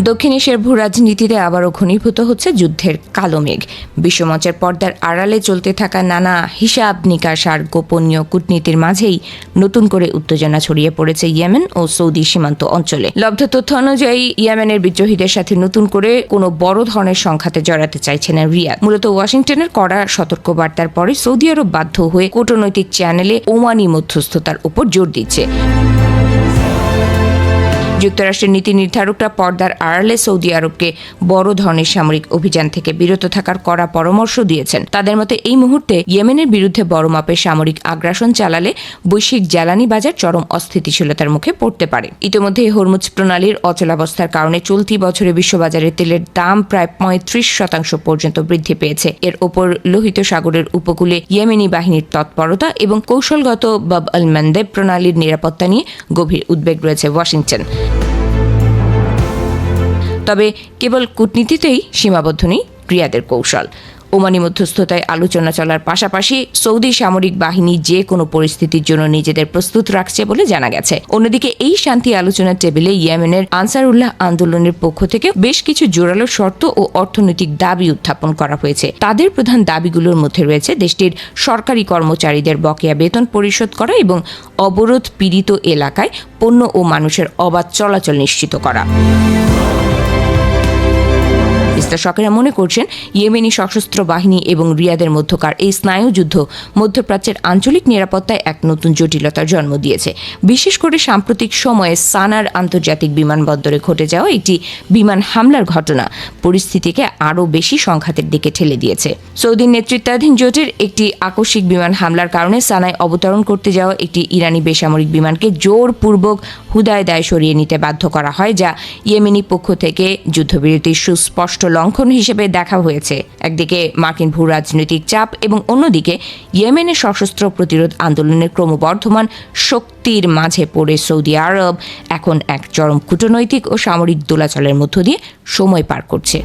দক্ষিণ এশিয়ার ভূ রাজনীতিতে আবারও ঘনীভূত হচ্ছে যুদ্ধের কালো মেঘ। বিশ্বমঞ্চের পর্দার আড়ালে চলতে থাকা নানা হিসাব নিকাশ আর গোপনীয় কূটনীতির মাঝেই নতুন করে উত্তেজনা ছড়িয়ে পড়েছে ইয়েমেন ও সৌদি সীমান্ত অঞ্চলে। লব্ধ তথ্য অনুযায়ী ইয়েমেনের বিদ্রোহীদের সাথে নতুন করে কোনো বড় ধরনের সংঘাতে জড়াতে চাইছে না রিয়াদ। মূলত ওয়াশিংটনের কড়া সতর্কবার্তার পরে সৌদি আরব বাধ্য হয়ে কূটনৈতিক চ্যানেলে ওমানি মধ্যস্থতার উপর জোর দিচ্ছে। যুক্তরাষ্ট্রের নীতি নির্ধারকরা পর্দার আড়ালে সৌদি আরবকে বড় ধরনের সামরিক অভিযান থেকে বিরত থাকার কড়া পরামর্শ দিয়েছেন। তাদের মতে এই মুহূর্তে ইয়েমেনের বিরুদ্ধে বড় মাপের সামরিক আগ্রাসন চালালে বৈশ্বিক জ্বালানি বাজার চরম অস্থিতিশীলতার মুখে পড়তে পারে। ইতিমধ্যে হরমুজ প্রণালীর অচলাবস্থার কারণে চলতি বছরে বিশ্ববাজারে তেলের দাম প্রায় 35% পর্যন্ত বৃদ্ধি পেয়েছে। এর ওপর লোহিত সাগরের উপকূলে ইয়েমেনি বাহিনীর তৎপরতা এবং কৌশলগত বাব আল মানদেব প্রণালীর নিরাপত্তা নিয়ে গভীর উদ্বেগ রয়েছে ওয়াশিংটন। তবে কেবল কূটনীতিতেই সীমাবদ্ধ নেই রিয়াদের কৌশল। ওমানি মধ্যস্থতায় আলোচনা চলার পাশাপাশি সৌদি সামরিক বাহিনী যে কোনো পরিস্থিতির জন্য নিজেদের প্রস্তুত রাখছে বলে জানা গেছে। অন্যদিকে এই শান্তি আলোচনার টেবিলে ইয়েমেনের আনসারুল্লাহ আন্দোলনের পক্ষ থেকে বেশ কিছু জোরালো শর্ত ও অর্থনৈতিক দাবি উত্থাপন করা হয়েছে। তাদের প্রধান দাবিগুলোর মধ্যে রয়েছে দেশটির সরকারি কর্মচারীদের বকেয়া বেতন পরিশোধ করা এবং অবরোধ পীড়িত এলাকায় পণ্য ও মানুষের অবাধ চলাচল নিশ্চিত করা। বিশ্লেষকেরা মনে করছেন ইয়েমেনি সশস্ত্র বাহিনী এবং রিয়াদের মধ্যকার এই স্নায়ুযুদ্ধ মধ্যপ্রাচ্যের আঞ্চলিক নিরাপত্তায় এক নতুন জটিলতার জন্ম দিয়েছে। বিশেষ করে সাম্প্রতিক সময়ে সানার আন্তর্জাতিক বিমানবন্দরে ঘটে যাওয়া একটি বিমান হামলার ঘটনা পরিস্থিতিকে আরও বেশি সংঘাতের দিকে ঠেলে দিয়েছে। সৌদি নেতৃত্বাধীন জোটের একটি আকস্মিক বিমান হামলার কারণে সানায় অবতরণ করতে যাওয়া একটি ইরানি বেসামরিক বিমানকে জোরপূর্বক হুদায়দায় সরিয়ে নিতে বাধ্য করা হয়, যা ইয়েমেনি পক্ষ থেকে যুদ্ধবিরতির সুস্পষ্ট লঙ্ঘন হিসেবে দেখা হয়েছে। একদিকে মার্কিন ভূ রাজনৈতিক চাপ এবং অন্যদিকে ইয়েমেনের সশস্ত্র প্রতিরোধ আন্দোলনের ক্রমবর্ধমান শক্তির মাঝে পড়ে সৌদি আরব এখন এক চরম কূটনৈতিক ও সামরিক দোলাচলের মধ্য দিয়ে সময় পার করছে।